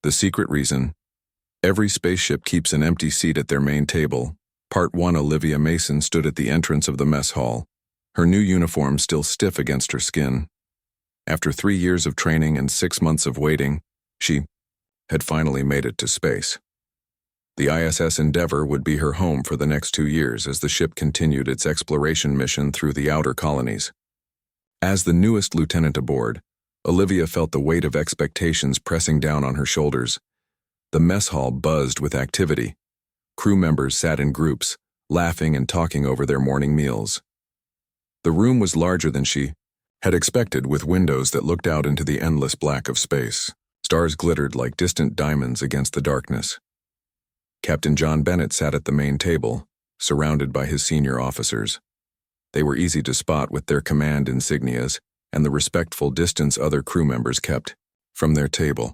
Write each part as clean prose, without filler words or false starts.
The secret reason: every spaceship keeps an empty seat at their main table. Part 1. Olivia Mason stood at the entrance of the mess hall, her new uniform still stiff against her skin. After 3 years of training and 6 months of waiting, she had finally made it to space. The ISS Endeavour would be her home for the next 2 years as the ship continued its exploration mission through the outer colonies. As the newest lieutenant aboard, Olivia felt the weight of expectations pressing down on her shoulders. The mess hall buzzed with activity. Crew members sat in groups, laughing and talking over their morning meals. The room was larger than she had expected, with windows that looked out into the endless black of space. Stars glittered like distant diamonds against the darkness. Captain John Bennett sat at the main table, surrounded by his senior officers. They were easy to spot with their command insignias and the respectful distance other crew members kept from their table.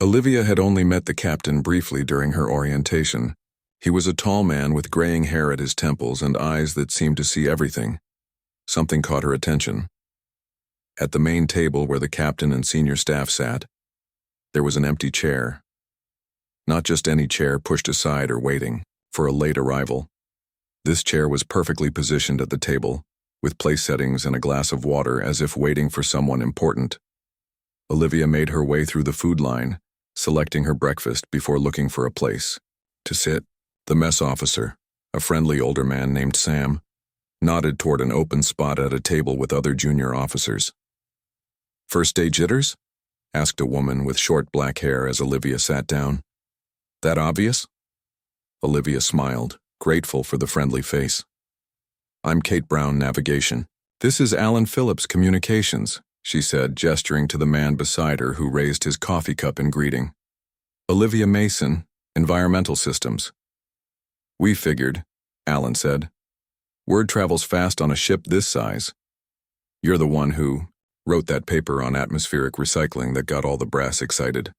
Olivia had only met the captain briefly during her orientation. He was a tall man with graying hair at his temples and eyes that seemed to see everything. Something caught her attention. At the main table where the captain and senior staff sat, there was an empty chair. Not just any chair pushed aside or waiting for a late arrival. This chair was perfectly positioned at the table, with place settings and a glass of water as if waiting for someone important. Olivia made her way through the food line, selecting her breakfast before looking for a place to sit. The mess officer, a friendly older man named Sam, nodded toward an open spot at a table with other junior officers. "First day jitters?" asked a woman with short black hair as Olivia sat down. "That obvious?" Olivia smiled, grateful for the friendly face. "I'm Kate Brown, Navigation. This is Alan Phillips, Communications," she said, gesturing to the man beside her who raised his coffee cup in greeting. "Olivia Mason, Environmental Systems." "We figured," Alan said. "Word travels fast on a ship this size. You're the one who wrote that paper on atmospheric recycling that got all the brass excited."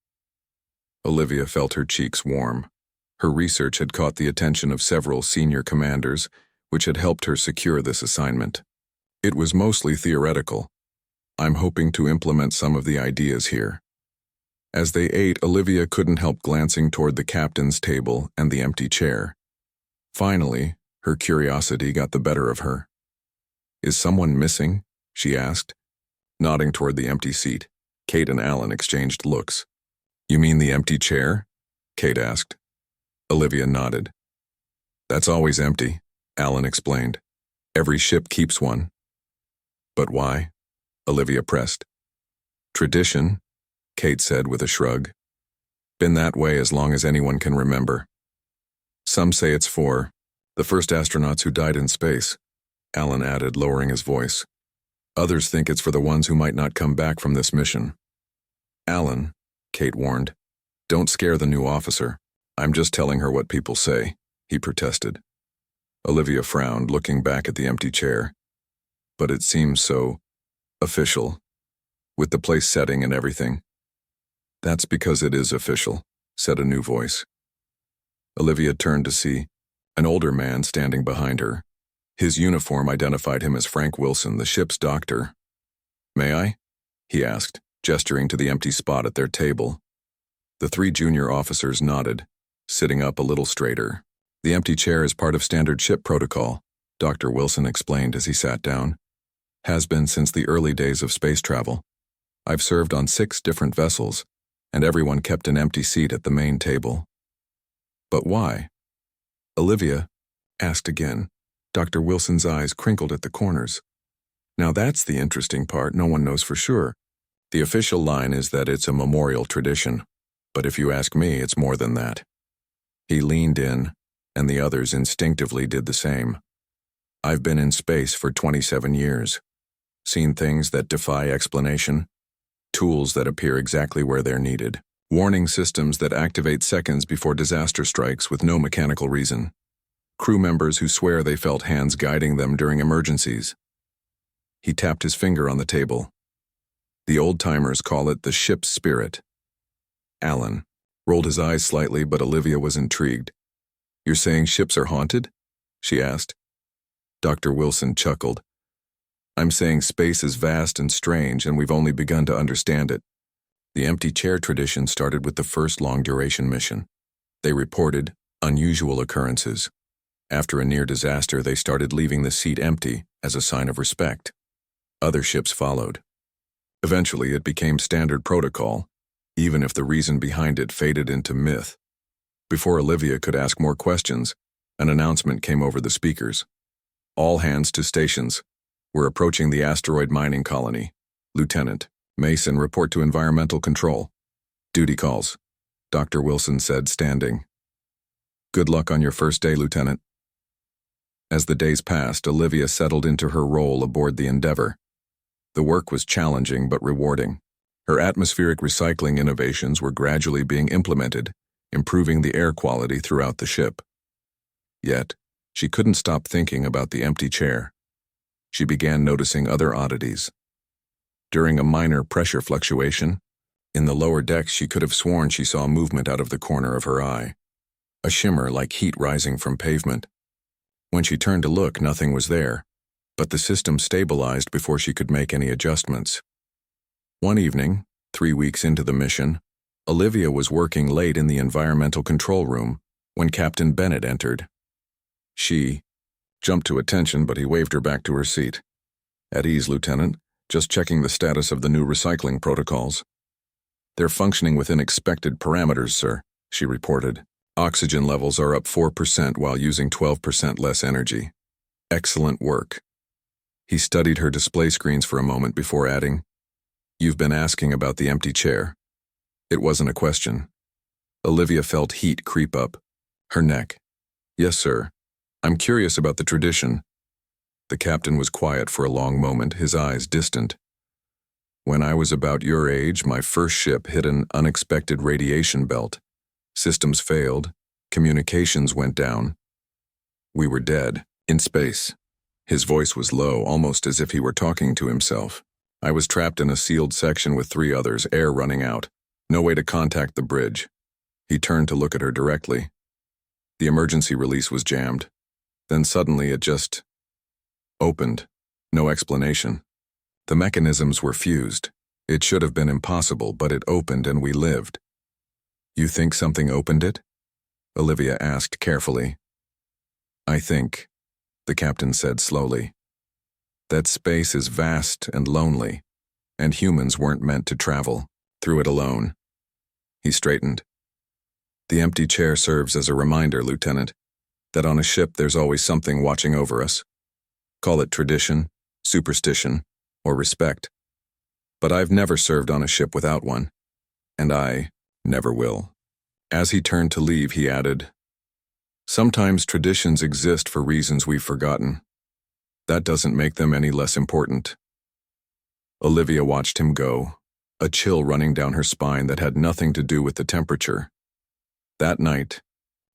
Olivia felt her cheeks warm. Her research had caught the attention of several senior commanders, which had helped her secure this assignment. It was mostly theoretical. "I'm hoping to implement some of the ideas here." As they ate, Olivia couldn't help glancing toward the captain's table and the empty chair. Finally, her curiosity got the better of her. "Is someone missing?" she asked, nodding toward the empty seat. Kate and Alan exchanged looks. "You mean the empty chair?" Kate asked. Olivia nodded. "That's always empty," Alan explained. "Every ship keeps one." "But why?" Olivia pressed. "Tradition," Kate said with a shrug. "Been that way as long as anyone can remember. Some say it's for the first astronauts who died in space," Alan added, lowering his voice. "Others think it's for the ones who might not come back from this mission." "Alan," Kate warned, "don't scare the new officer. I'm just telling her what people say," he protested. Olivia frowned, looking back at the empty chair. "But it seems so official, with the place setting and everything." "That's because it is official," said a new voice. Olivia turned to see an older man standing behind her. His uniform identified him as Frank Wilson, the ship's doctor. "May I?" he asked, gesturing to the empty spot at their table. The 3 junior officers nodded, sitting up a little straighter. "The empty chair is part of standard ship protocol," Dr. Wilson explained as he sat down. "Has been since the early days of space travel. I've served on 6 different vessels, and everyone kept an empty seat at the main table." "But why?" Olivia asked again. Dr. Wilson's eyes crinkled at the corners. "Now that's the interesting part. No one knows for sure. The official line is that it's a memorial tradition, but if you ask me, it's more than that." He leaned in, and the others instinctively did the same. "I've been in space for 27 years, seen things that defy explanation, tools that appear exactly where they're needed, warning systems that activate seconds before disaster strikes with no mechanical reason, crew members who swear they felt hands guiding them during emergencies." He tapped his finger on the table. "The old-timers call it the ship's spirit." Alan rolled his eyes slightly, but Olivia was intrigued. "You're saying ships are haunted?" she asked. Dr. Wilson chuckled. "I'm saying space is vast and strange, and we've only begun to understand it. The empty chair tradition started with the first long-duration mission. They reported unusual occurrences. After a near disaster, they started leaving the seat empty as a sign of respect. Other ships followed. Eventually, it became standard protocol, even if the reason behind it faded into myth. Before Olivia could ask more questions, an announcement came over the speakers. All hands to stations. We're approaching the asteroid mining colony. Lieutenant Mason, report to environmental control. Duty calls, Dr. Wilson said, standing. Good luck on your first day, Lieutenant. As the days passed, Olivia settled into her role aboard the Endeavour. The work was challenging but rewarding. Her atmospheric recycling innovations were gradually being implemented, improving the air quality throughout the ship. Yet, she couldn't stop thinking about the empty chair. She began noticing other oddities. During a minor pressure fluctuation, in the lower decks, she could have sworn she saw movement out of the corner of her eye, a shimmer like heat rising from pavement. When she turned to look, nothing was there, but the system stabilized before she could make any adjustments. One evening, 3 weeks into the mission, Olivia was working late in the environmental control room when Captain Bennett entered. She jumped to attention, but he waved her back to her seat. At ease, Lieutenant. Just checking the status of the new recycling protocols. They're functioning within expected parameters, sir, she reported. Oxygen levels are up 4% while using 12% less energy. Excellent work. He studied her display screens for a moment before adding, You've been asking about the empty chair. It wasn't a question. Olivia felt heat creep up her neck. Yes, sir. I'm curious about the tradition. The captain was quiet for a long moment, his eyes distant. When I was about your age, my first ship hit an unexpected radiation belt. Systems failed. Communications went down. We were dead, in space. His voice was low, almost as if he were talking to himself. I was trapped in a sealed section with 3 others, air running out. No way to contact the bridge. He turned to look at her directly. The emergency release was jammed. Then suddenly it just opened. No explanation. The mechanisms were fused. It should have been impossible, but it opened and we lived. You think something opened it? Olivia asked carefully. I think, the captain said slowly, that space is vast and lonely, and humans weren't meant to travel through it alone. He straightened. The empty chair serves as a reminder, Lieutenant, that on a ship there's always something watching over us. Call it tradition, superstition, or respect. But I've never served on a ship without one, and I never will. As he turned to leave, he added, Sometimes traditions exist for reasons we've forgotten. That doesn't make them any less important. Olivia watched him go, a chill running down her spine that had nothing to do with the temperature. That night,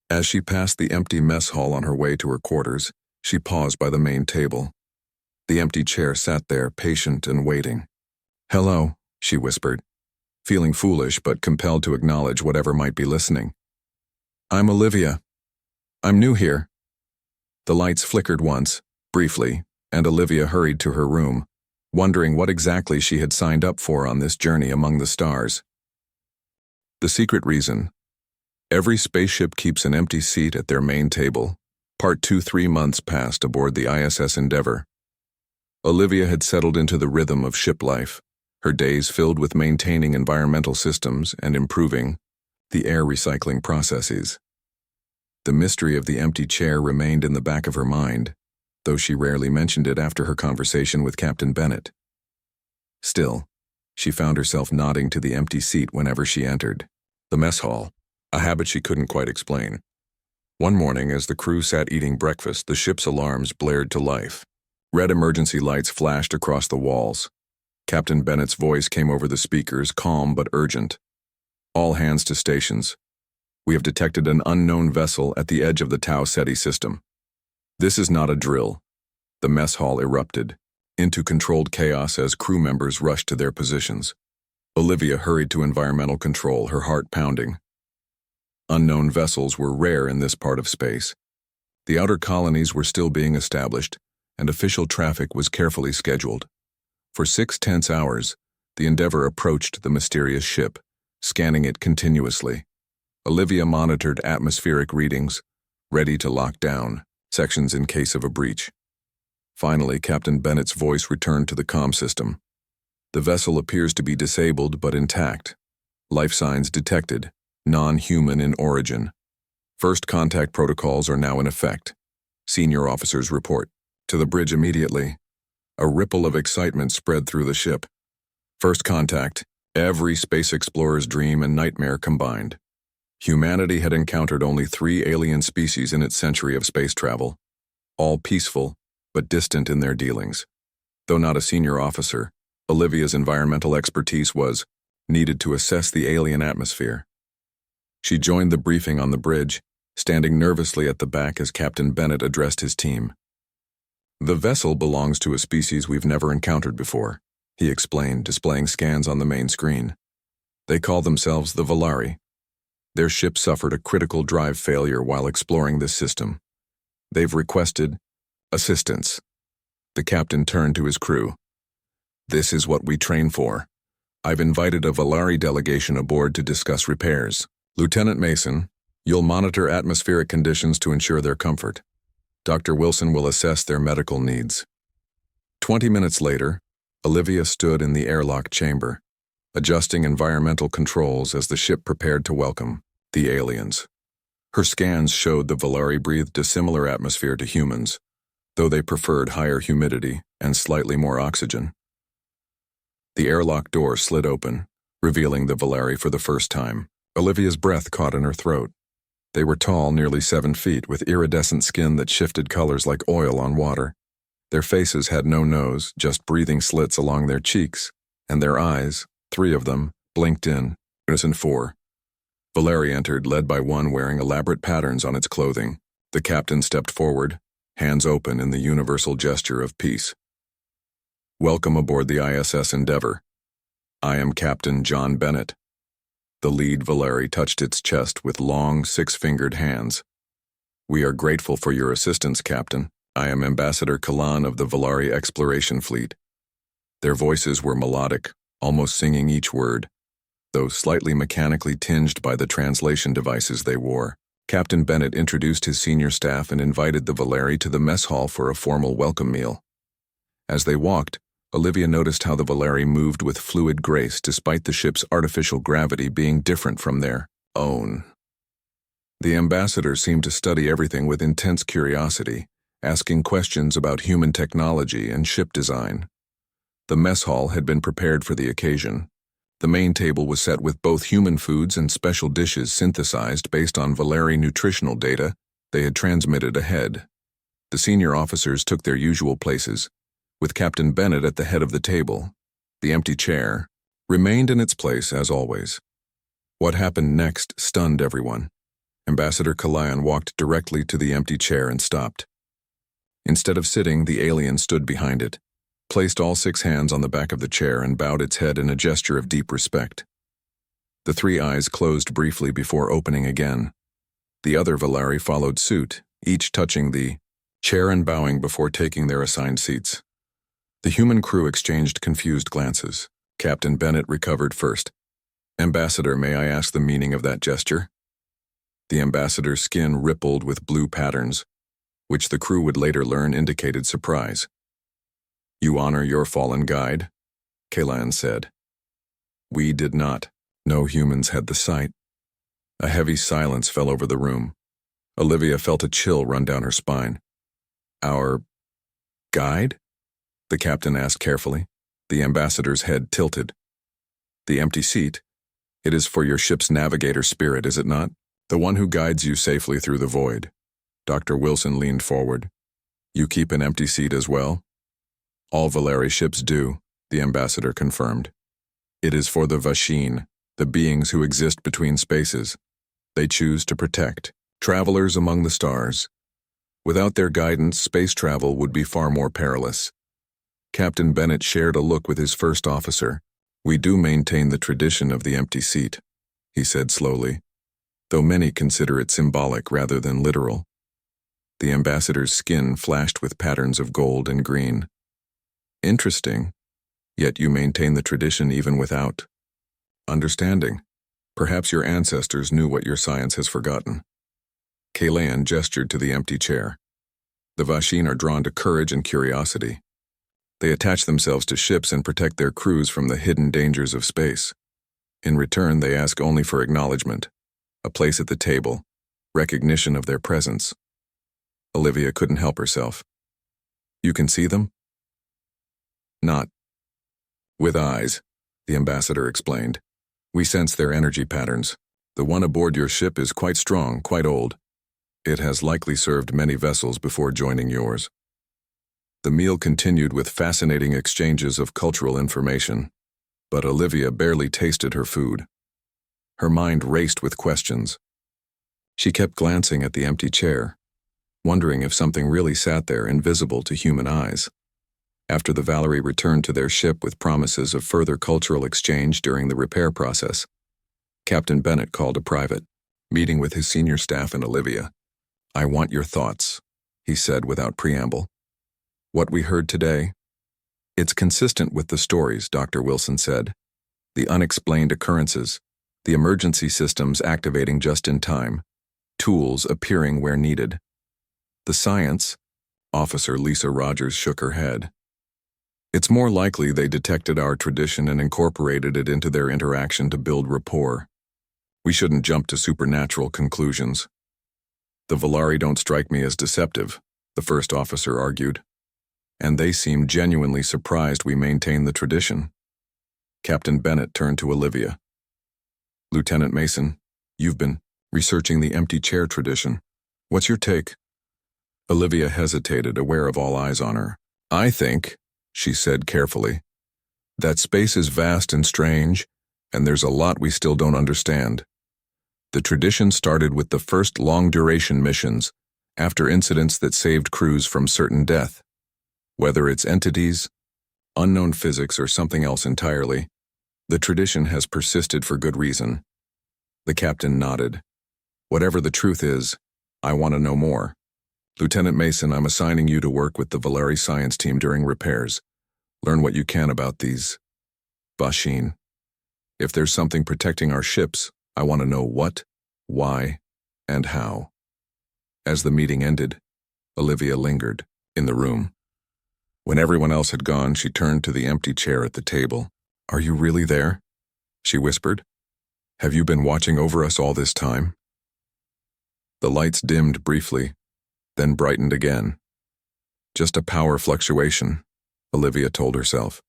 as she passed the empty mess hall on her way to her quarters, she paused by the main table. The empty chair sat there, patient and waiting. Hello, she whispered, feeling foolish but compelled to acknowledge whatever might be listening. I'm Olivia. I'm new here. The lights flickered once, briefly, and Olivia hurried to her room, wondering what exactly she had signed up for on this journey among the stars. The secret reason. Every spaceship keeps an empty seat at their main table. Part 2. 3 months passed aboard the ISS Endeavour. Olivia had settled into the rhythm of ship life, her days filled with maintaining environmental systems and improving the air recycling processes. The mystery of the empty chair remained in the back of her mind, though she rarely mentioned it after her conversation with Captain Bennett. Still, she found herself nodding to the empty seat whenever she entered the mess hall, a habit she couldn't quite explain. One morning, as the crew sat eating breakfast, the ship's alarms blared to life. Red emergency lights flashed across the walls. Captain Bennett's voice came over the speakers, calm but urgent. All hands to stations. We have detected an unknown vessel at the edge of the Tau Ceti system. This is not a drill. The mess hall erupted into controlled chaos as crew members rushed to their positions. Olivia hurried to environmental control, her heart pounding. Unknown vessels were rare in this part of space. The outer colonies were still being established, and official traffic was carefully scheduled. For 6 tense hours, The Endeavour approached the mysterious ship, scanning it continuously. Olivia monitored atmospheric readings, ready to lock down sections in case of a breach. Finally, Captain Bennett's voice returned to the comm system. The vessel appears to be disabled but intact. Life signs detected, non-human in origin. First contact protocols are now in effect. Senior officers report. To the bridge immediately. A ripple of excitement spread through the ship. First contact, every space explorer's dream and nightmare combined. Humanity had encountered only 3 alien species in its century of space travel, all peaceful but distant in their dealings. Though not a senior officer, Olivia's environmental expertise was needed to assess the alien atmosphere. She joined the briefing on the bridge, standing nervously at the back as Captain Bennett addressed his team. The vessel belongs to a species we've never encountered before, he explained, displaying scans on the main screen. They call themselves the Valari. Their ship suffered a critical drive failure while exploring this system. They've requested assistance. The captain turned to his crew. This is what we train for. I've invited a Valari delegation aboard to discuss repairs. Lieutenant Mason, you'll monitor atmospheric conditions to ensure their comfort. Dr. Wilson will assess their medical needs. 20 minutes later, Olivia stood in the airlock chamber, adjusting environmental controls as the ship prepared to welcome the aliens. Her scans showed the Valari breathed a similar atmosphere to humans, though they preferred higher humidity and slightly more oxygen. The airlock door slid open, revealing the Valari for the first time. Olivia's breath caught in her throat. They were tall, nearly 7 feet, with iridescent skin that shifted colors like oil on water. Their faces had no nose, just breathing slits along their cheeks, and their eyes, 3 of them, blinked in unison. 4. Valari entered, led by one wearing elaborate patterns on its clothing. The captain stepped forward, hands open in the universal gesture of peace. Welcome aboard the ISS Endeavour. I am Captain John Bennett. The lead Valari touched its chest with long, 6-fingered hands. We are grateful for your assistance, Captain. I am Ambassador Kalan of the Valari Exploration Fleet. Their voices were melodic, almost singing each word, though slightly mechanically tinged by the translation devices they wore. Captain Bennett introduced his senior staff and invited the Valari to the mess hall for a formal welcome meal. As they walked, Olivia noticed how the Valari moved with fluid grace despite the ship's artificial gravity being different from their own. The ambassador seemed to study everything with intense curiosity, asking questions about human technology and ship design. The mess hall had been prepared for the occasion. The main table was set with both human foods and special dishes synthesized based on Valari nutritional data they had transmitted ahead. The senior officers took their usual places, with Captain Bennett at the head of the table. The empty chair remained in its place as always. What happened next stunned everyone. Ambassador Kalayan walked directly to the empty chair and stopped. Instead of sitting, the alien stood behind it, placed all 6 hands on the back of the chair and bowed its head in a gesture of deep respect. The 3 eyes closed briefly before opening again. The other Valari followed suit, each touching the chair and bowing before taking their assigned seats. The human crew exchanged confused glances. Captain Bennett recovered first. Ambassador, may I ask the meaning of that gesture? The ambassador's skin rippled with blue patterns, which the crew would later learn indicated surprise. You honor your fallen guide, Kalan said. We did not. No humans had the sight. A heavy silence fell over the room. Olivia felt a chill run down her spine. Our guide? The captain asked carefully. The ambassador's head tilted. The empty seat. It is for your ship's navigator spirit, is it not? The one who guides you safely through the void. Dr. Wilson leaned forward. You keep an empty seat as well? All Valari ships do, the ambassador confirmed. It is for the Vashin, the beings who exist between spaces. They choose to protect, travelers among the stars. Without their guidance, space travel would be far more perilous. Captain Bennett shared a look with his first officer. We do maintain the tradition of the empty seat, he said slowly, though many consider it symbolic rather than literal. The ambassador's skin flashed with patterns of gold and green. Interesting. Yet you maintain the tradition even without understanding. Perhaps your ancestors knew what your science has forgotten. Kalayan gestured to the empty chair. The Vashin are drawn to courage and curiosity. They attach themselves to ships and protect their crews from the hidden dangers of space. In return, they ask only for acknowledgement, a place at the table, recognition of their presence. Olivia couldn't help herself. You can see them? Not with eyes, the ambassador explained. We sense their energy patterns. The one aboard your ship is quite strong, quite old. It has likely served many vessels before joining yours. The meal continued with fascinating exchanges of cultural information, but Olivia barely tasted her food. Her mind raced with questions. She kept glancing at the empty chair, wondering if something really sat there invisible to human eyes. After the Valari returned to their ship with promises of further cultural exchange during the repair process, Captain Bennett called a private meeting with his senior staff and Olivia. I want your thoughts, he said without preamble. What we heard today? It's consistent with the stories, Dr. Wilson said. The unexplained occurrences, the emergency systems activating just in time, tools appearing where needed. The science, Officer Lisa Rogers shook her head. It's more likely they detected our tradition and incorporated it into their interaction to build rapport. We shouldn't jump to supernatural conclusions. The Valari don't strike me as deceptive, the first officer argued. And they seem genuinely surprised we maintain the tradition. Captain Bennett turned to Olivia. Lieutenant Mason, you've been researching the empty chair tradition. What's your take? Olivia hesitated, aware of all eyes on her. I think, she said carefully, that space is vast and strange, and there's a lot we still don't understand. The tradition started with the first long-duration missions, after incidents that saved crews from certain death. Whether it's entities, unknown physics, or something else entirely, the tradition has persisted for good reason. The captain nodded. Whatever the truth is, I want to know more. Lieutenant Mason, I'm assigning you to work with the Valari science team during repairs. Learn what you can about these Vashin. If there's something protecting our ships, I want to know what, why, and how. As the meeting ended, Olivia lingered in the room. When everyone else had gone, she turned to the empty chair at the table. Are you really there? She whispered. Have you been watching over us all this time? The lights dimmed briefly, then brightened again. Just a power fluctuation, Olivia told herself.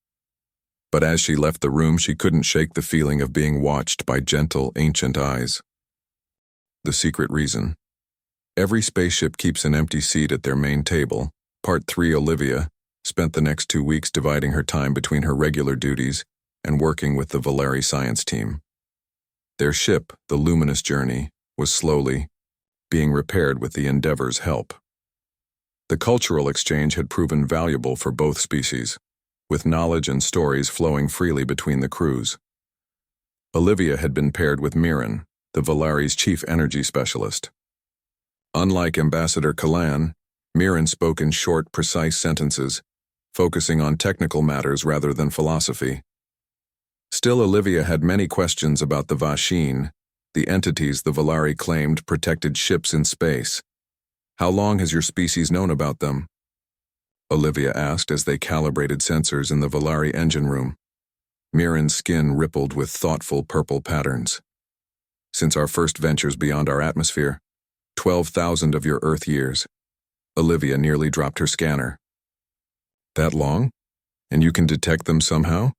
But as she left the room, she couldn't shake the feeling of being watched by gentle, ancient eyes. The secret reason. Every spaceship keeps an empty seat at their main table. Part 3, Olivia spent the next 2 weeks dividing her time between her regular duties and working with the Valari science team. Their ship, the Luminous Journey, was slowly being repaired with the Endeavor's help. The cultural exchange had proven valuable for both species, with knowledge and stories flowing freely between the crews. Olivia had been paired with Mirren, the Valari's chief energy specialist. Unlike Ambassador Kalan, Mirren spoke in short, precise sentences, focusing on technical matters rather than philosophy. Still, Olivia had many questions about the Vashin, the entities the Valari claimed protected ships in space. How long has your species known about them? Olivia asked as they calibrated sensors in the Valari engine room. Mirren's skin rippled with thoughtful purple patterns. Since our first ventures beyond our atmosphere, 12,000 of your Earth years. Olivia nearly dropped her scanner. That long? And you can detect them somehow?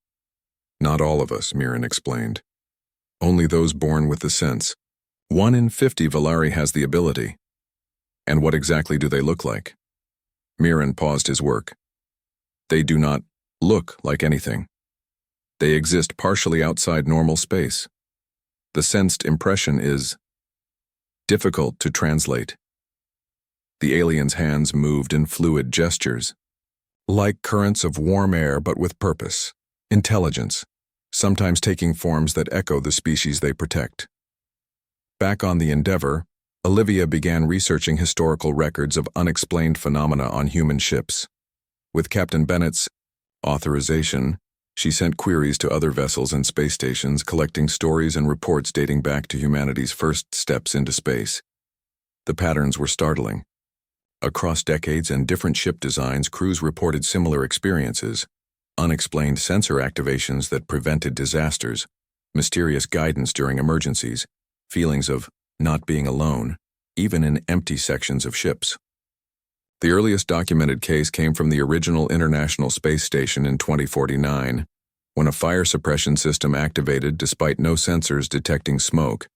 Not all of us, Mirren explained. Only those born with the sense. 1 in 50 Valari has the ability. And what exactly do they look like? Mirren paused his work. They do not look like anything. They exist partially outside normal space. The sensed impression is difficult to translate. The alien's hands moved in fluid gestures, like currents of warm air but with purpose, intelligence, sometimes taking forms that echo the species they protect. Back on the Endeavor, Olivia began researching historical records of unexplained phenomena on human ships. With Captain Bennett's authorization, She sent queries to other vessels and space stations, collecting stories and reports dating back to humanity's first steps into space. The patterns were startling. Across decades and different ship designs, crews reported similar experiences: unexplained sensor activations that prevented disasters, mysterious guidance during emergencies, feelings of not being alone, even in empty sections of ships. The earliest documented case came from the original International Space Station in 2049, when a fire suppression system activated despite no sensors detecting smoke,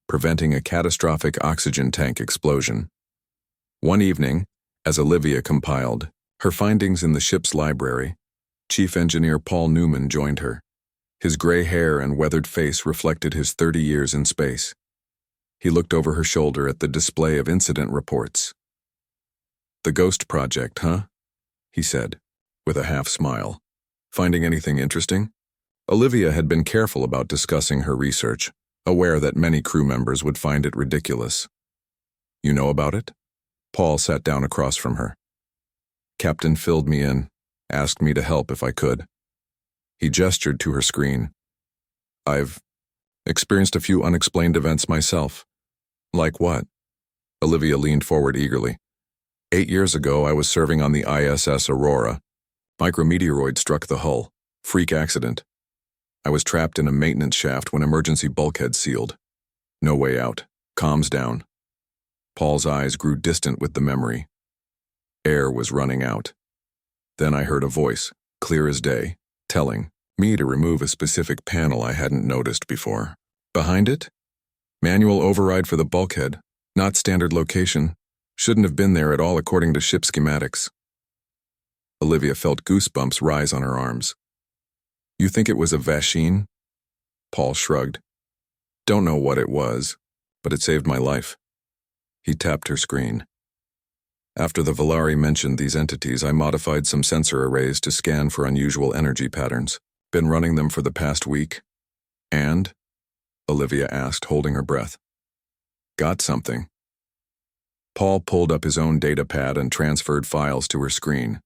preventing a catastrophic oxygen tank explosion. One evening, as Olivia compiled her findings in the ship's library, Chief Engineer Paul Newman joined her. His gray hair and weathered face reflected his 30 years in space. He looked over her shoulder at the display of incident reports. "The Ghost Project, huh?" he said, with a half-smile. "Finding anything interesting?" Olivia had been careful about discussing her research, aware that many crew members would find it ridiculous. "You know about it?" Paul sat down across from her. "Captain filled me in, asked me to help if I could." He gestured to her screen. "I've experienced a few unexplained events myself." "Like what?" Olivia leaned forward eagerly. 8 years ago, I was serving on the ISS Aurora. Micrometeoroid struck the hull. Freak accident. I was trapped in a maintenance shaft when emergency bulkhead sealed. No way out. Comms down. Paul's eyes grew distant with the memory. Air was running out. Then I heard a voice, clear as day, telling me to remove a specific panel I hadn't noticed before. Behind it? Manual override for the bulkhead. Not standard location. Shouldn't have been there at all according to ship schematics. Olivia felt goosebumps rise on her arms. "You think it was a Vashin?" Paul shrugged. "Don't know what it was, but it saved my life." He tapped her screen. "After the Valari mentioned these entities, I modified some sensor arrays to scan for unusual energy patterns. Been running them for the past week." "And?" Olivia asked, holding her breath. "Got something." Paul pulled up his own data pad and transferred files to her screen.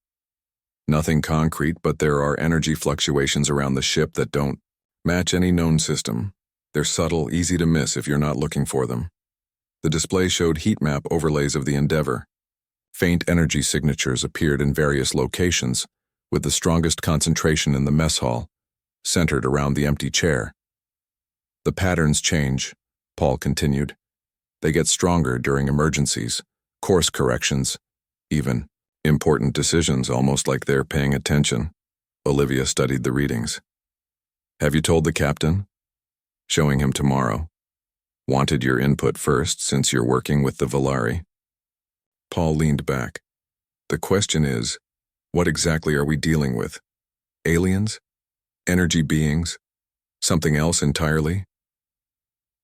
"Nothing concrete, but there are energy fluctuations around the ship that don't match any known system. They're subtle, easy to miss if you're not looking for them." The display showed heat map overlays of the Endeavor. Faint energy signatures appeared in various locations, with the strongest concentration in the mess hall, centered around the empty chair. "The patterns change," Paul continued. "They get stronger during emergencies, course corrections, even important decisions, almost like they're paying attention." Olivia studied the readings. "Have you told the captain?" "Showing him tomorrow. Wanted your input first, since you're working with the Valari." Paul leaned back. "The question is, what exactly are we dealing with? Aliens? Energy beings? Something else entirely?"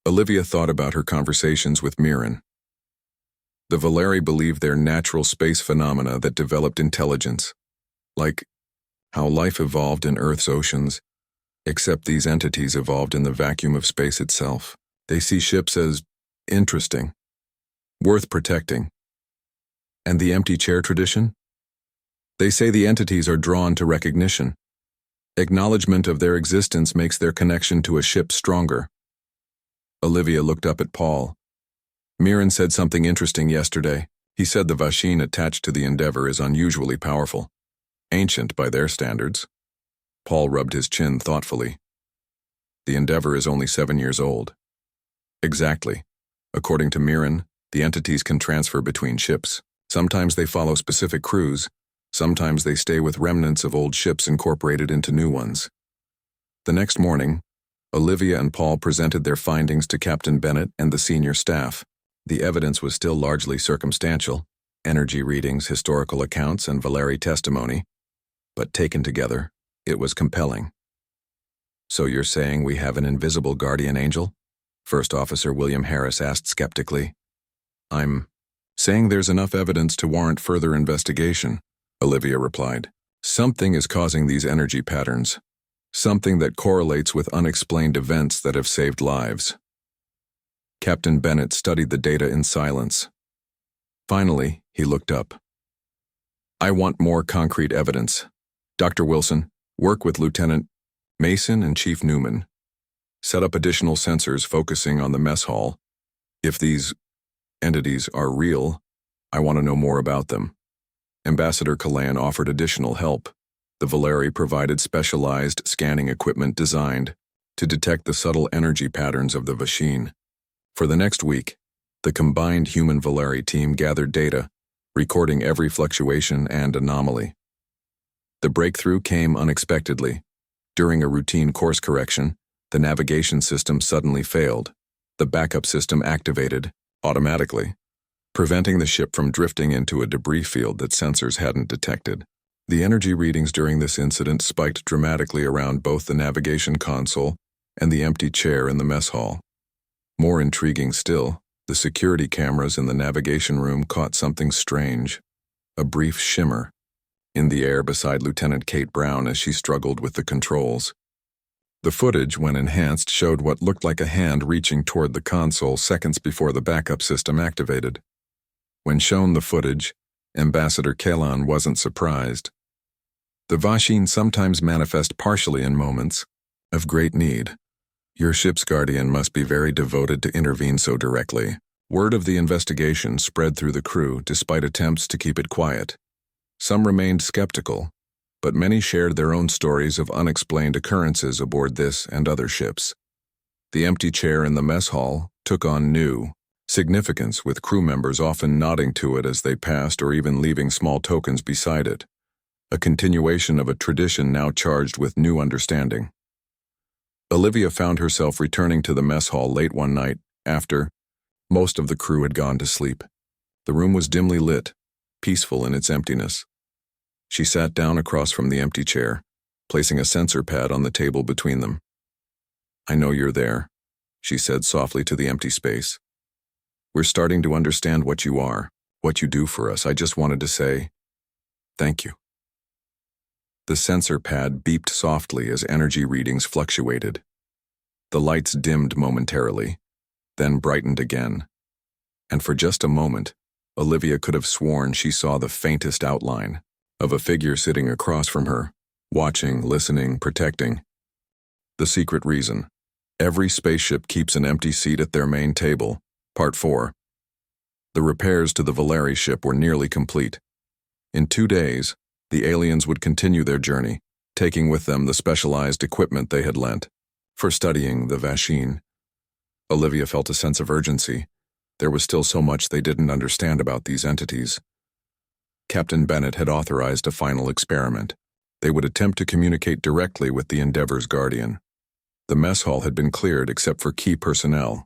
Olivia thought about her conversations with Mirren. The Valari believe they're natural space phenomena that developed intelligence, like how life evolved in Earth's oceans, except these entities evolved in the vacuum of space itself. They see ships as interesting, worth protecting. And the empty chair tradition? They say the entities are drawn to recognition. Acknowledgement of their existence makes their connection to a ship stronger. Olivia looked up at Paul. "Mirren said something interesting yesterday. He said the Vashin attached to the Endeavor is unusually powerful. Ancient by their standards." Paul rubbed his chin thoughtfully. "The Endeavor is only 7 years old." "Exactly. According to Mirren, the entities can transfer between ships. Sometimes they follow specific crews. Sometimes they stay with remnants of old ships incorporated into new ones." The next morning, Olivia and Paul presented their findings to Captain Bennett and the senior staff. The evidence was still largely circumstantial: energy readings, historical accounts, and Valari testimony. But taken together, it was compelling. "So you're saying we have an invisible guardian angel?" First Officer William Harris asked skeptically. "I'm saying there's enough evidence to warrant further investigation," Olivia replied. "Something is causing these energy patterns. Something that correlates with unexplained events that have saved lives." Captain Bennett studied the data in silence. Finally, he looked up. "I want more concrete evidence. Dr. Wilson, work with Lieutenant Mason and Chief Newman set up additional sensors focusing on the mess hall. If these entities are real, I want to know more about them. Ambassador Kalan offered additional help. The Valari provided specialized scanning equipment designed to detect the subtle energy patterns of the Vashin. For the next week, the combined human-Valari team gathered data, recording every fluctuation and anomaly. The breakthrough came unexpectedly. During a routine course correction, the navigation system suddenly failed. The backup system activated automatically, preventing the ship from drifting into a debris field that sensors hadn't detected. The energy readings during this incident spiked dramatically around both the navigation console and the empty chair in the mess hall. More intriguing still, the security cameras in the navigation room caught something strange, a brief shimmer in the air beside Lieutenant Kate Brown as she struggled with the controls. The footage, when enhanced, showed what looked like a hand reaching toward the console seconds before the backup system activated. When shown the footage, Ambassador Kalan wasn't surprised. The Vashin sometimes manifest partially in moments of great need. Your ship's guardian must be very devoted to intervene so directly. Word of the investigation spread through the crew despite attempts to keep it quiet. Some remained skeptical, but many shared their own stories of unexplained occurrences aboard this and other ships. The empty chair in the mess hall took on new significance, with crew members often nodding to it as they passed or even leaving small tokens beside it, a continuation of a tradition now charged with new understanding. Olivia found herself returning to the mess hall late one night after most of the crew had gone to sleep. The room was dimly lit, peaceful in its emptiness. She sat down across from the empty chair, placing a sensor pad on the table between them. "I know you're there," she said softly to the empty space. "We're starting to understand what you are, what you do for us. I just wanted to say thank you." The sensor pad beeped softly as energy readings fluctuated. The lights dimmed momentarily, then brightened again. And for just a moment, Olivia could have sworn she saw the faintest outline of a figure sitting across from her, watching, listening, protecting. The secret reason. Every spaceship keeps an empty seat at their main table. Part 4. The repairs to the Valari ship were nearly complete. In 2 days, the aliens would continue their journey, taking with them the specialized equipment they had lent for studying the Vashin. Olivia felt a sense of urgency. There was still so much they didn't understand about these entities. Captain Bennett had authorized a final experiment. They would attempt to communicate directly with the Endeavor's guardian. The mess hall had been cleared except for key personnel: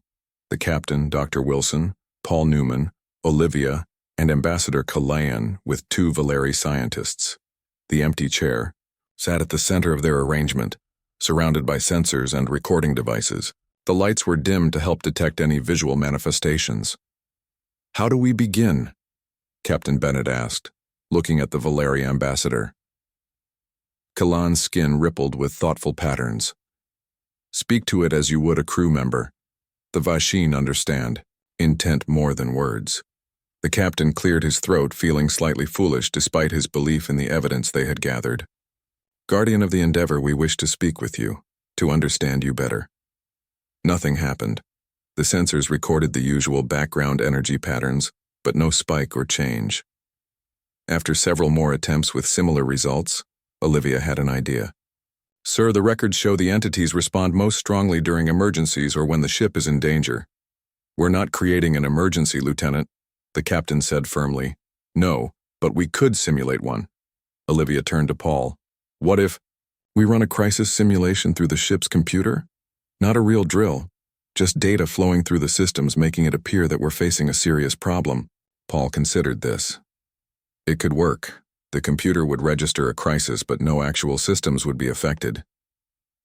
the captain, Dr. Wilson, Paul Newman, Olivia, and Ambassador Kalan, with 2 Valari scientists. The empty chair sat at the center of their arrangement, surrounded by sensors and recording devices. The lights were dimmed to help detect any visual manifestations. "How do we begin?" Captain Bennett asked, looking at the Valari ambassador. Kalan's skin rippled with thoughtful patterns. "Speak to it as you would a crew member. The Vashin understand intent more than words." The captain cleared his throat, feeling slightly foolish despite his belief in the evidence they had gathered. "Guardian of the Endeavor, we wish to speak with you, to understand you better." Nothing happened. The sensors recorded the usual background energy patterns, but no spike or change. After several more attempts with similar results, Olivia had an idea. "Sir, the records show the entities respond most strongly during emergencies or when the ship is in danger." "We're not creating an emergency, Lieutenant," the captain said firmly. "No, but we could simulate one." Olivia turned to Paul. "What if we run a crisis simulation through the ship's computer? Not a real drill, just data flowing through the systems, making it appear that we're facing a serious problem." Paul considered this. It could work. The computer would register a crisis, but no actual systems would be affected.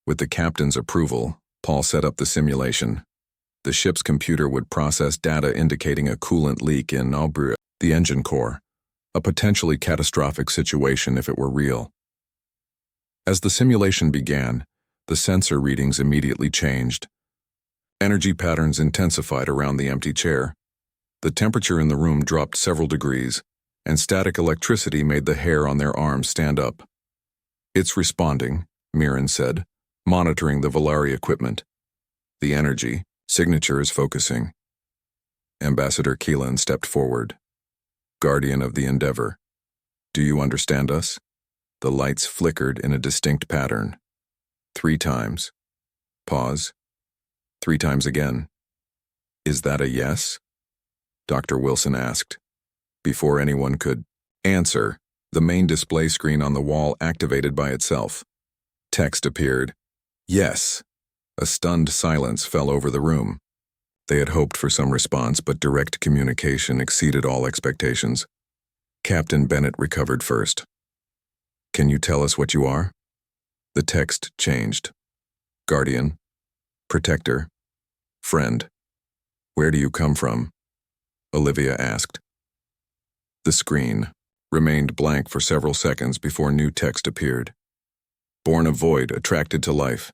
With the captain's approval, Paul set up the simulation. The ship's computer would process data indicating a coolant leak in the engine core, a potentially catastrophic situation if it were real. As the simulation began, the sensor readings immediately changed. Energy patterns intensified around the empty chair. The temperature in the room dropped several degrees, and static electricity made the hair on their arms stand up. "It's responding," Mirren said, monitoring the Valari equipment. The energy signature is focusing. Ambassador Keelan stepped forward. Guardian of the Endeavor. Do you understand us? The lights flickered in a distinct pattern. 3 times. Pause. 3 times again. Is that a yes? Dr. Wilson asked. Before anyone could answer, the main display screen on the wall activated by itself. Text appeared. Yes. A stunned silence fell over the room. They had hoped for some response, but direct communication exceeded all expectations. Captain Bennett recovered first. Can you tell us what you are? The text changed. Guardian. Protector. Friend. Where do you come from? Olivia asked. The screen remained blank for several seconds before new text appeared. Born of void, attracted to life.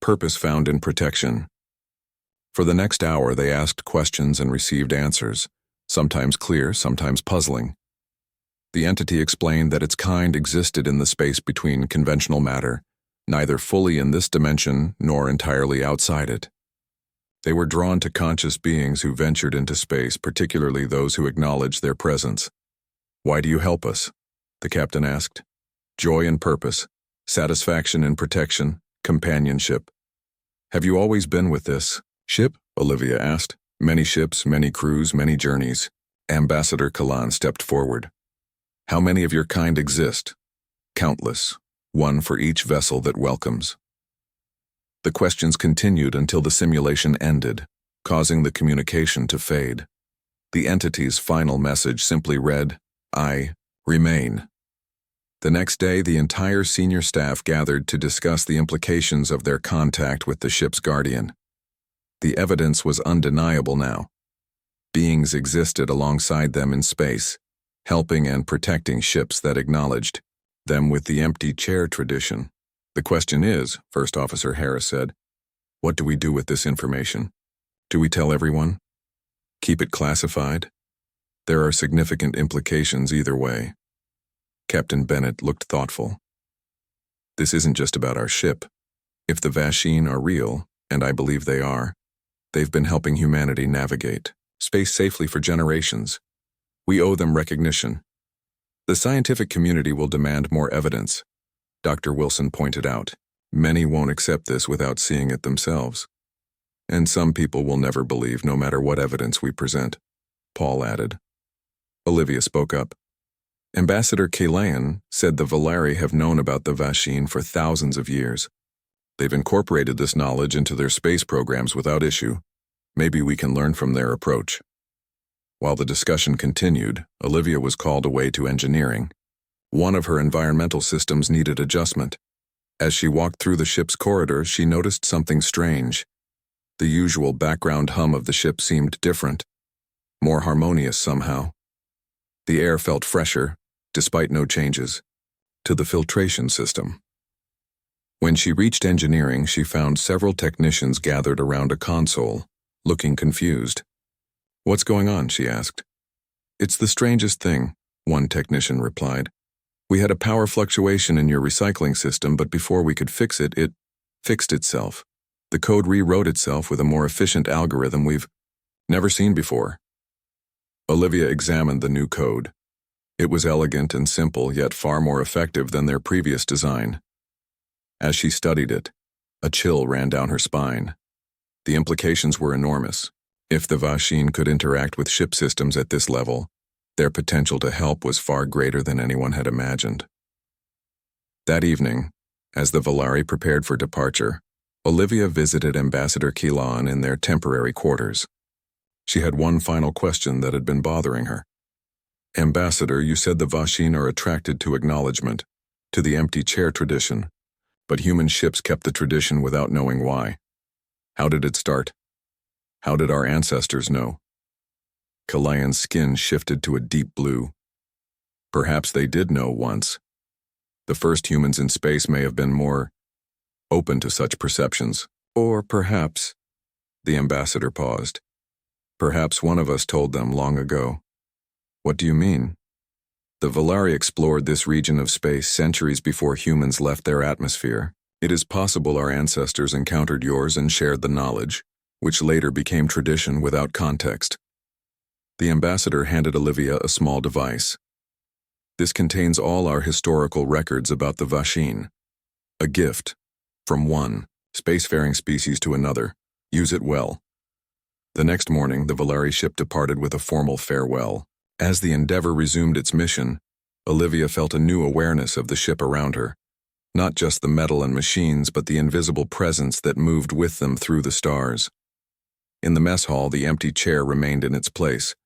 Purpose found in protection. For the next hour, they asked questions and received answers, sometimes clear, sometimes puzzling. The entity explained that its kind existed in the space between conventional matter, neither fully in this dimension nor entirely outside it. They were drawn to conscious beings who ventured into space, particularly those who acknowledged their presence. Why do you help us? The captain asked. Joy and purpose, satisfaction and protection, companionship. Have you always been with this ship? Olivia asked. Many ships, many crews, many journeys. Ambassador Kalan stepped forward. How many of your kind exist? Countless, one for each vessel that welcomes. The questions continued until the simulation ended, causing the communication to fade. The entity's final message simply read, I remain. The next day, the entire senior staff gathered to discuss the implications of their contact with the ship's guardian. The evidence was undeniable now. Beings existed alongside them in space, helping and protecting ships that acknowledged them with the empty chair tradition. The question is, First Officer Harris said, what do we do with this information? Do we tell everyone? Keep it classified? There are significant implications either way. Captain Bennett looked thoughtful. This isn't just about our ship. If the Vashin are real, and I believe they are, they've been helping humanity navigate space safely for generations. We owe them recognition. The scientific community will demand more evidence, Dr. Wilson pointed out. Many won't accept this without seeing it themselves. And some people will never believe no matter what evidence we present, Paul added. Olivia spoke up. Ambassador Kalayan said the Valari have known about the Vashin for thousands of years. They've incorporated this knowledge into their space programs without issue. Maybe we can learn from their approach. While the discussion continued, Olivia was called away to engineering. One of her environmental systems needed adjustment. As she walked through the ship's corridor, she noticed something strange. The usual background hum of the ship seemed different, more harmonious somehow. The air felt fresher, despite no changes, to the filtration system. When she reached engineering, she found several technicians gathered around a console, looking confused. What's going on? She asked. It's the strangest thing, one technician replied. We had a power fluctuation in your recycling system, but before we could fix it, it fixed itself. The code rewrote itself with a more efficient algorithm we've never seen before. Olivia examined the new code. It was elegant and simple, yet far more effective than their previous design. As she studied it, a chill ran down her spine. The implications were enormous. If the Vashin could interact with ship systems at this level, their potential to help was far greater than anyone had imagined. That evening, as the Valari prepared for departure, Olivia visited Ambassador Keelan in their temporary quarters. She had one final question that had been bothering her. Ambassador, you said the Vashin are attracted to acknowledgement, to the empty chair tradition, but human ships kept the tradition without knowing why. How did it start? How did our ancestors know? Kalayan's skin shifted to a deep blue. Perhaps they did know once. The first humans in space may have been more open to such perceptions. Or perhaps, the ambassador paused. Perhaps one of us told them long ago. What do you mean? The Valari explored this region of space centuries before humans left their atmosphere. It is possible our ancestors encountered yours and shared the knowledge, which later became tradition without context. The ambassador handed Olivia a small device. This contains all our historical records about the Vashin. A gift, from one spacefaring species to another. Use it well. The next morning, the Valari ship departed with a formal farewell. As the Endeavour resumed its mission, Olivia felt a new awareness of the ship around her. Not just the metal and machines, but the invisible presence that moved with them through the stars. In the mess hall, the empty chair remained in its place,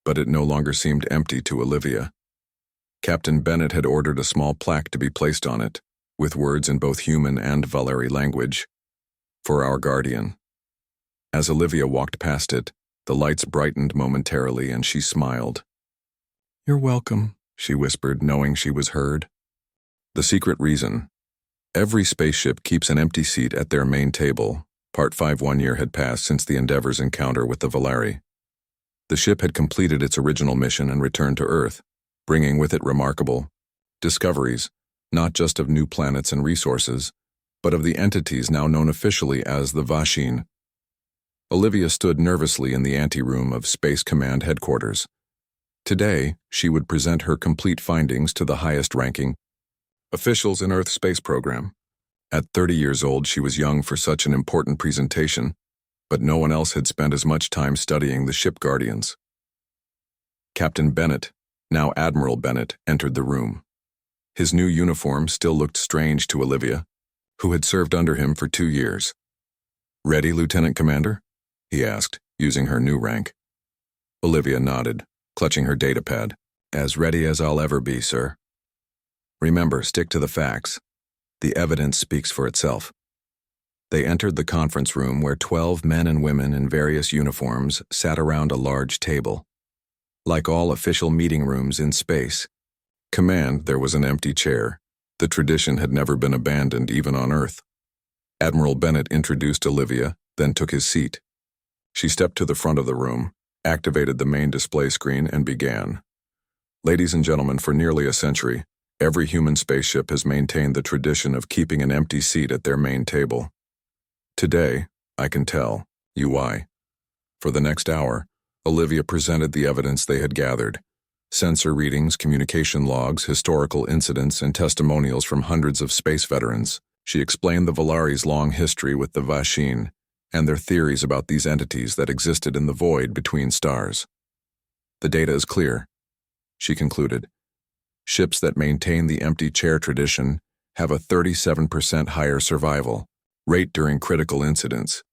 but it no longer seemed empty to Olivia. Captain Bennett had ordered a small plaque to be placed on it, with words in both human and Valari language, "For our guardian." As Olivia walked past it, the lights brightened momentarily and she smiled. "You're welcome," she whispered, knowing she was heard. The secret reason. Every spaceship keeps an empty seat at their main table. Part 5. 1 year had passed since the Endeavour's encounter with the Valari. The ship had completed its original mission and returned to Earth, bringing with it remarkable discoveries, not just of new planets and resources, but of the entities now known officially as the Vashin. Olivia stood nervously in the anteroom of Space Command headquarters. Today, she would present her complete findings to the highest-ranking officials in Earth's space program. At 30 years old, she was young for such an important presentation, but no one else had spent as much time studying the ship guardians. Captain Bennett, now Admiral Bennett, entered the room. His new uniform still looked strange to Olivia, who had served under him for 2 years. "Ready, Lieutenant Commander?" he asked, using her new rank. Olivia nodded, clutching her datapad. "As ready as I'll ever be, sir." "Remember, stick to the facts. The evidence speaks for itself." They entered the conference room where 12 men and women in various uniforms sat around a large table. Like all official meeting rooms in space, command, there was an empty chair. The tradition had never been abandoned even on Earth. Admiral Bennett introduced Olivia, then took his seat. She stepped to the front of the room, activated the main display screen, and began. "Ladies and gentlemen, for nearly a century, every human spaceship has maintained the tradition of keeping an empty seat at their main table. Today, I can tell you why." For the next hour, Olivia presented the evidence they had gathered. Sensor readings, communication logs, historical incidents, and testimonials from hundreds of space veterans. She explained the Valari's long history with the Vashin and their theories about these entities that existed in the void between stars. "The data is clear," she concluded. "Ships that maintain the empty chair tradition have a 37% higher survival rate during critical incidents.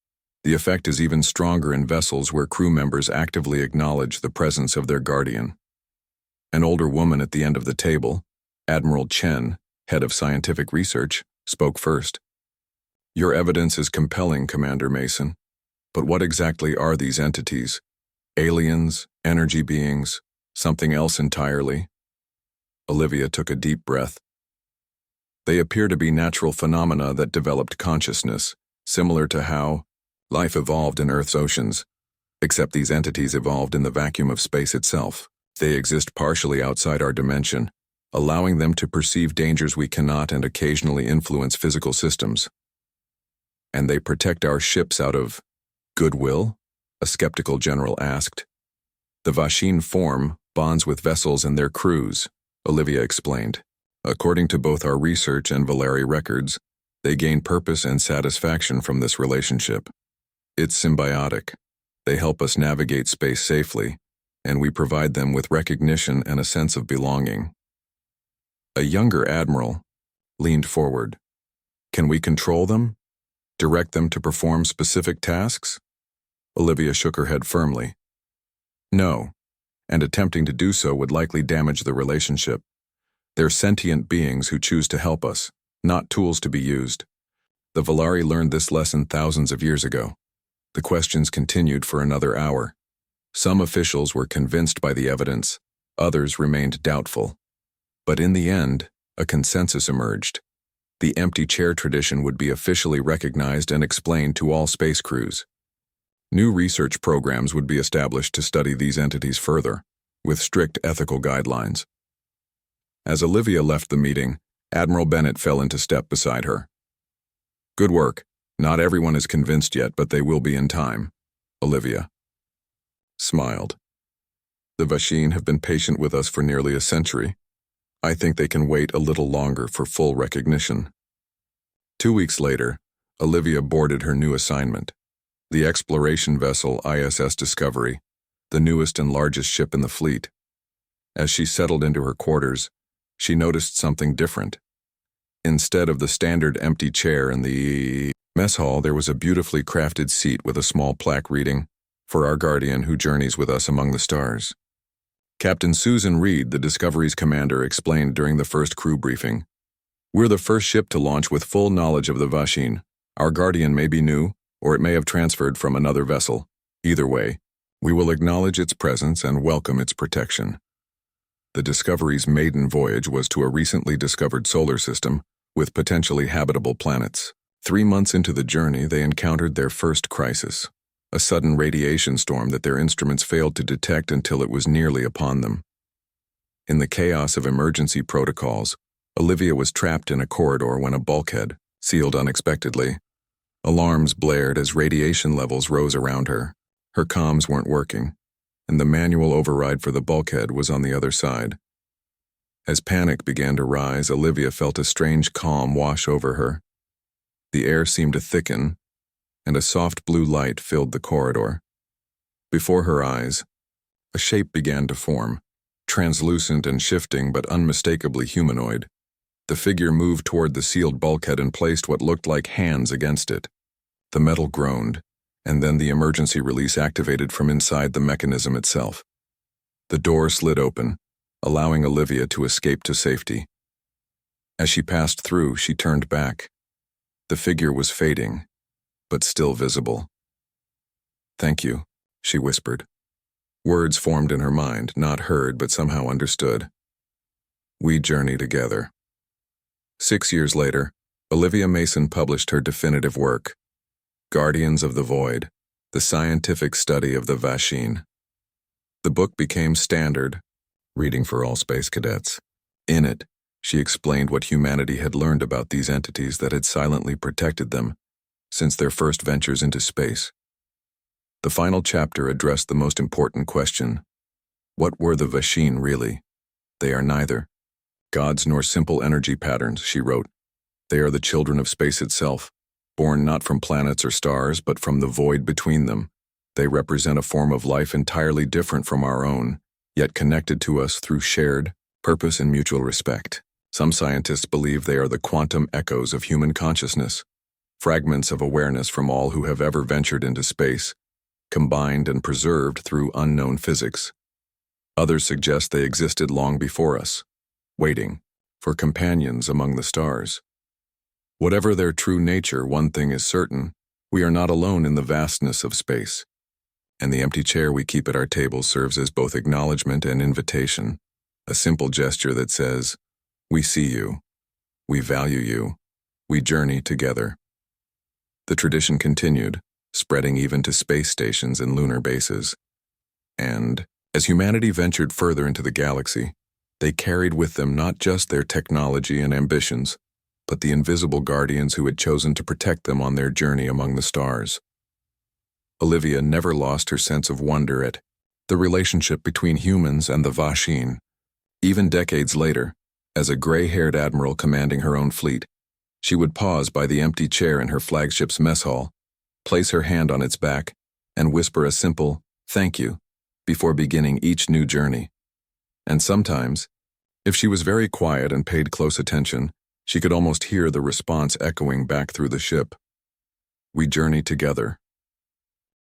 The effect is even stronger in vessels where crew members actively acknowledge the presence of their guardian." An older woman at the end of the table, Admiral Chen, head of scientific research, spoke first. "Your evidence is compelling, Commander Mason. But what exactly are these entities? Aliens, energy beings, something else entirely?" Olivia took a deep breath. "They appear to be natural phenomena that developed consciousness, similar to how life evolved in Earth's oceans, except these entities evolved in the vacuum of space itself. They exist partially outside our dimension, allowing them to perceive dangers we cannot and occasionally influence physical systems. And they protect our ships out of goodwill?" a skeptical general asked. "The Vashin form bonds with vessels and their crews," Olivia explained. "According to both our research and Valari records, they gain purpose and satisfaction from this relationship. It's symbiotic. They help us navigate space safely, and we provide them with recognition and a sense of belonging." A younger admiral leaned forward. "Can we control them? Direct them to perform specific tasks?" Olivia shook her head firmly. "No, and attempting to do so would likely damage the relationship. They're sentient beings who choose to help us, not tools to be used. The Valari learned this lesson thousands of years ago." The questions continued for another hour. Some officials were convinced by the evidence, others remained doubtful. But in the end, a consensus emerged. The empty chair tradition would be officially recognized and explained to all space crews. New research programs would be established to study these entities further, with strict ethical guidelines. As Olivia left the meeting, Admiral Bennett fell into step beside her. Good work. Not everyone is convinced yet, but they will be in time. Olivia smiled. The Vashin have been patient with us for nearly a century. I think they can wait a little longer for full recognition. 2 weeks later, Olivia boarded her new assignment, the exploration vessel ISS Discovery, the newest and largest ship in the fleet. As she settled into her quarters, she noticed something different. Instead of the standard empty chair in the mess hall, there was a beautifully crafted seat with a small plaque reading, "For our guardian who journeys with us among the stars." Captain Susan Reed, the Discovery's commander, explained during the first crew briefing, "We're the first ship to launch with full knowledge of the Vashin. Our guardian may be new, or it may have transferred from another vessel. Either way, we will acknowledge its presence and welcome its protection." The Discovery's maiden voyage was to a recently discovered solar system with potentially habitable planets. 3 months into the journey, they encountered their first crisis, a sudden radiation storm that their instruments failed to detect until it was nearly upon them. In the chaos of emergency protocols, Olivia was trapped in a corridor when a bulkhead sealed unexpectedly. Alarms blared as radiation levels rose around her. Her comms weren't working, and the manual override for the bulkhead was on the other side. As panic began to rise, Olivia felt a strange calm wash over her. The air seemed to thicken, and a soft blue light filled the corridor. Before her eyes, a shape began to form, translucent and shifting but unmistakably humanoid. The figure moved toward the sealed bulkhead and placed what looked like hands against it. The metal groaned, and then the emergency release activated from inside the mechanism itself. The door slid open, allowing Olivia to escape to safety. As she passed through, she turned back. The figure was fading, but still visible. "Thank you," she whispered. Words formed in her mind, not heard but somehow understood. "We journey together." 6 years later, Olivia Mason published her definitive work, Guardians of the Void, the scientific study of the Vashin. The book became standard reading for all space cadets. In it, she explained what humanity had learned about these entities that had silently protected them since their first ventures into space. The final chapter addressed the most important question: what were the Vashin really? "They are neither gods nor simple energy patterns," she wrote. "They are the children of space itself, born not from planets or stars, but from the void between them. They represent a form of life entirely different from our own, yet connected to us through shared purpose and mutual respect. Some scientists believe they are the quantum echoes of human consciousness, fragments of awareness from all who have ever ventured into space, combined and preserved through unknown physics. Others suggest they existed long before us, waiting for companions among the stars. Whatever their true nature, one thing is certain: we are not alone in the vastness of space, and the empty chair we keep at our table serves as both acknowledgement and invitation, a simple gesture that says, "We see you, we value you, we journey together." The tradition continued, spreading even to space stations and lunar bases. And, as humanity ventured further into the galaxy, they carried with them not just their technology and ambitions, but the invisible guardians who had chosen to protect them on their journey among the stars. Olivia never lost her sense of wonder at the relationship between humans and the Vashin. Even decades later, as a gray-haired admiral commanding her own fleet, she would pause by the empty chair in her flagship's mess hall, place her hand on its back, and whisper a simple "thank you" before beginning each new journey. And sometimes, if she was very quiet and paid close attention, she could almost hear the response echoing back through the ship. "We journey together."